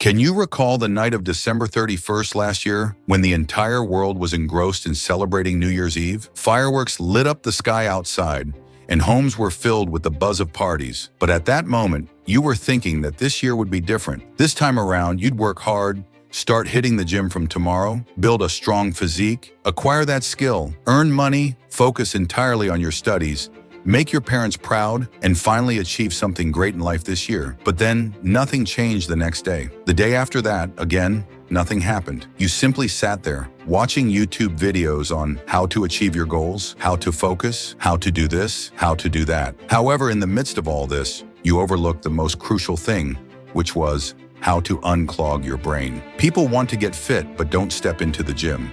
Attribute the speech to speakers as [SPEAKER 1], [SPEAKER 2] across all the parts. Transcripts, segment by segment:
[SPEAKER 1] Can you recall the night of December 31st last year when the entire world was engrossed in celebrating New Year's Eve? Fireworks lit up the sky outside, and homes were filled with the buzz of parties. But at that moment, you were thinking that this year would be different. This time around, you'd work hard, start hitting the gym from tomorrow, build a strong physique, acquire that skill, earn money, focus entirely on your studies, make your parents proud, and finally achieve something great in life this year. But then, nothing changed the next day. The day after that, again, nothing happened. You simply sat there, watching YouTube videos on how to achieve your goals, how to focus, how to do this, how to do that. However, in the midst of all this, you overlooked the most crucial thing, which was how to unclog your brain. People want to get fit but don't step into the gym.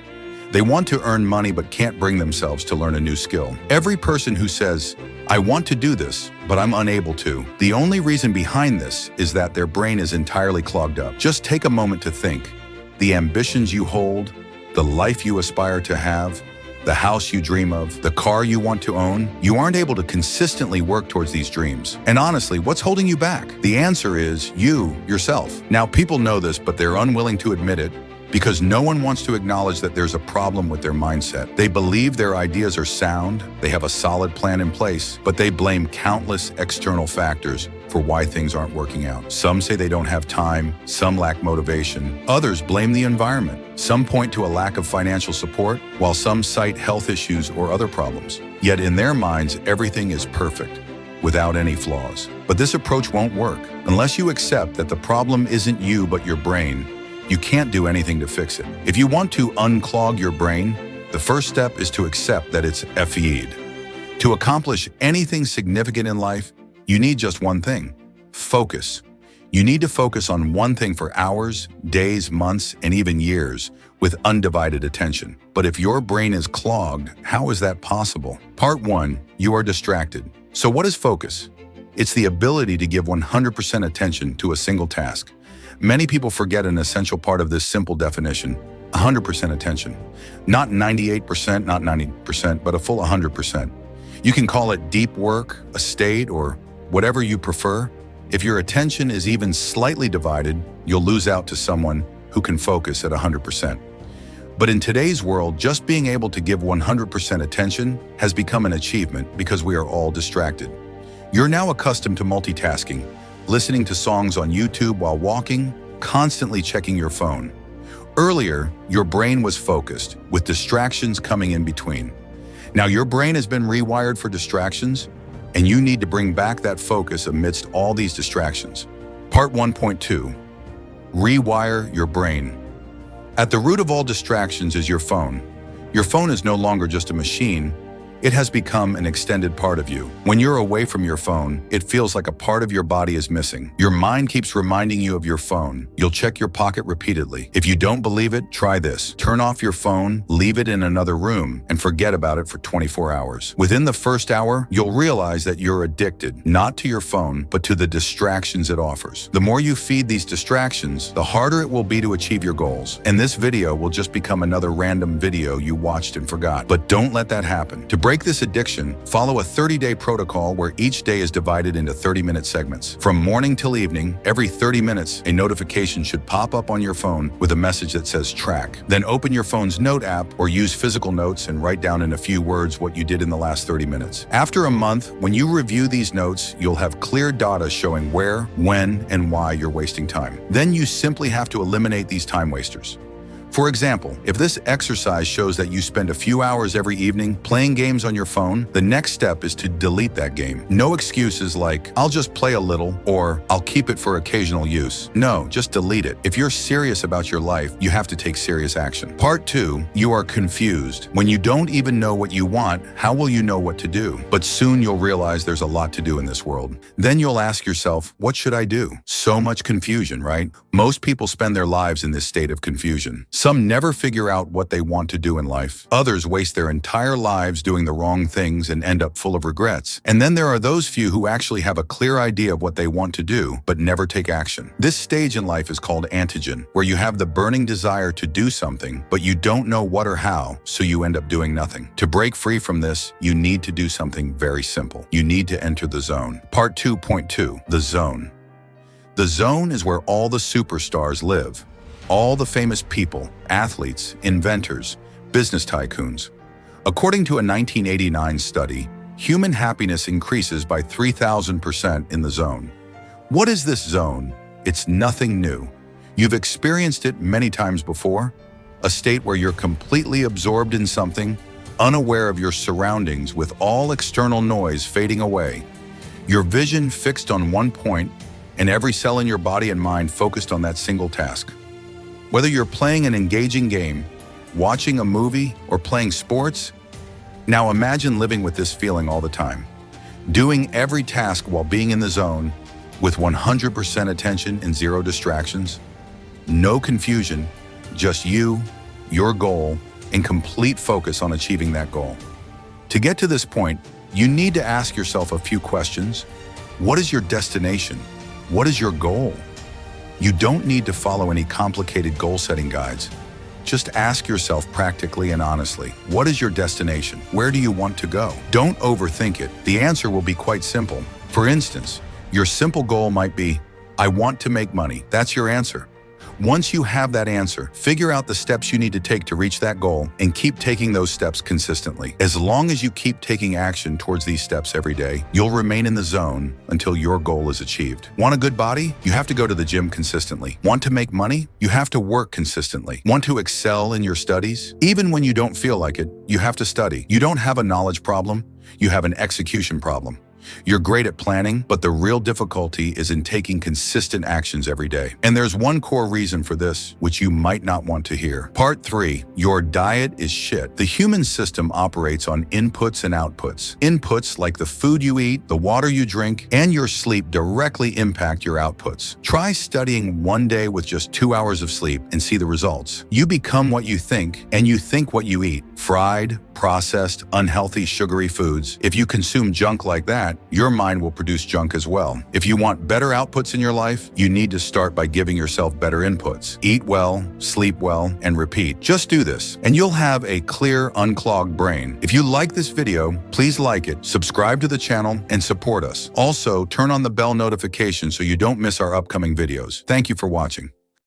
[SPEAKER 1] They want to earn money but can't bring themselves to learn a new skill. Every person who says, "I want to do this, but I'm unable to," the only reason behind this is that their brain is entirely clogged up. Just take a moment to think. The ambitions you hold, the life you aspire to have, the house you dream of, the car you want to own, you aren't able to consistently work towards these dreams. And honestly, what's holding you back? The answer is you, yourself. Now, people know this, but they're unwilling to admit it because no one wants to acknowledge that there's a problem with their mindset. They believe their ideas are sound, they have a solid plan in place, but they blame countless external factors for why things aren't working out. Some say they don't have time, some lack motivation, others blame the environment. Some point to a lack of financial support, while some cite health issues or other problems. Yet in their minds, everything is perfect, without any flaws. But this approach won't work. Unless you accept that the problem isn't you but your brain, you can't do anything to fix it. If you want to unclog your brain, the first step is to accept that it's FE'd. To accomplish anything significant in life, you need just one thing: focus. You need to focus on one thing for hours, days, months, and even years with undivided attention. But if your brain is clogged, how is that possible? Part 1, you are distracted. So what is focus? It's the ability to give 100% attention to a single task. Many people forget an essential part of this simple definition: 100% attention. Not 98%, not 90%, but a full 100%. You can call it deep work, a state, or whatever you prefer. If your attention is even slightly divided, you'll lose out to someone who can focus at 100%. But in today's world, just being able to give 100% attention has become an achievement because we are all distracted. You're now accustomed to multitasking, listening to songs on YouTube while walking, constantly checking your phone. Earlier, your brain was focused, with distractions coming in between. Now your brain has been rewired for distractions, and you need to bring back that focus amidst all these distractions. Part 1.2, rewire your brain. At the root of all distractions is your phone. Your phone is no longer just a machine. It has become an extended part of you. When you're away from your phone, it feels like a part of your body is missing. Your mind keeps reminding you of your phone. You'll check your pocket repeatedly. If you don't believe it, try this. Turn off your phone, leave it in another room, and forget about it for 24 hours. Within the first hour, you'll realize that you're addicted, not to your phone, but to the distractions it offers. The more you feed these distractions, the harder it will be to achieve your goals. And this video will just become another random video you watched and forgot. But don't let that happen. To break this addiction, follow a 30-day protocol where each day is divided into 30-minute segments. From morning till evening, every 30 minutes, a notification should pop up on your phone with a message that says track. Then open your phone's note app or use physical notes and write down in a few words what you did in the last 30 minutes. After a month, when you review these notes, you'll have clear data showing where, when, and why you're wasting time. Then you simply have to eliminate these time wasters. For example, if this exercise shows that you spend a few hours every evening playing games on your phone, the next step is to delete that game. No excuses like, "I'll just play a little," or "I'll keep it for occasional use." No, just delete it. If you're serious about your life, you have to take serious action. Part 2, you are confused. When you don't even know what you want, how will you know what to do? But soon you'll realize there's a lot to do in this world. Then you'll ask yourself, what should I do? So much confusion, right? Most people spend their lives in this state of confusion. Some never figure out what they want to do in life. Others waste their entire lives doing the wrong things and end up full of regrets. And then there are those few who actually have a clear idea of what they want to do, but never take action. This stage in life is called antigen, where you have the burning desire to do something, but you don't know what or how, so you end up doing nothing. To break free from this, you need to do something very simple. You need to enter the zone. Part 2.2, the zone. The zone is where all the superstars live. All the famous people, athletes, inventors, business tycoons. According to a 1989 study, human happiness increases by 3,000% in the zone. What is this zone? It's nothing new. You've experienced it many times before. A state where you're completely absorbed in something, unaware of your surroundings with all external noise fading away. Your vision fixed on one point and every cell in your body and mind focused on that single task. Whether you're playing an engaging game, watching a movie, or playing sports, now imagine living with this feeling all the time. Doing every task while being in the zone with 100% attention and zero distractions. No confusion, just you, your goal, and complete focus on achieving that goal. To get to this point, you need to ask yourself a few questions. What is your destination? What is your goal? You don't need to follow any complicated goal-setting guides. Just ask yourself practically and honestly, what is your destination? Where do you want to go? Don't overthink it. The answer will be quite simple. For instance, your simple goal might be, I want to make money. That's your answer. Once you have that answer, figure out the steps you need to take to reach that goal and keep taking those steps consistently. As long as you keep taking action towards these steps every day, you'll remain in the zone until your goal is achieved. Want a good body? You have to go to the gym consistently. Want to make money? You have to work consistently. Want to excel in your studies? Even when you don't feel like it, you have to study. You don't have a knowledge problem, you have an execution problem. You're great at planning, but the real difficulty is in taking consistent actions every day. And there's one core reason for this, which you might not want to hear. Part 3, your diet is shit. The human system operates on inputs and outputs. Inputs like the food you eat, the water you drink, and your sleep directly impact your outputs. Try studying one day with just 2 hours of sleep and see the results. You become what you think, and you think what you eat. Fried, processed, unhealthy, sugary foods. If you consume junk like that, your mind will produce junk as well. If you want better outputs in your life, you need to start by giving yourself better inputs. Eat well, sleep well, and repeat. Just do this, and you'll have a clear, unclogged brain. If you like this video, please like it, subscribe to the channel, and support us. Also, turn on the bell notification so you don't miss our upcoming videos. Thank you for watching.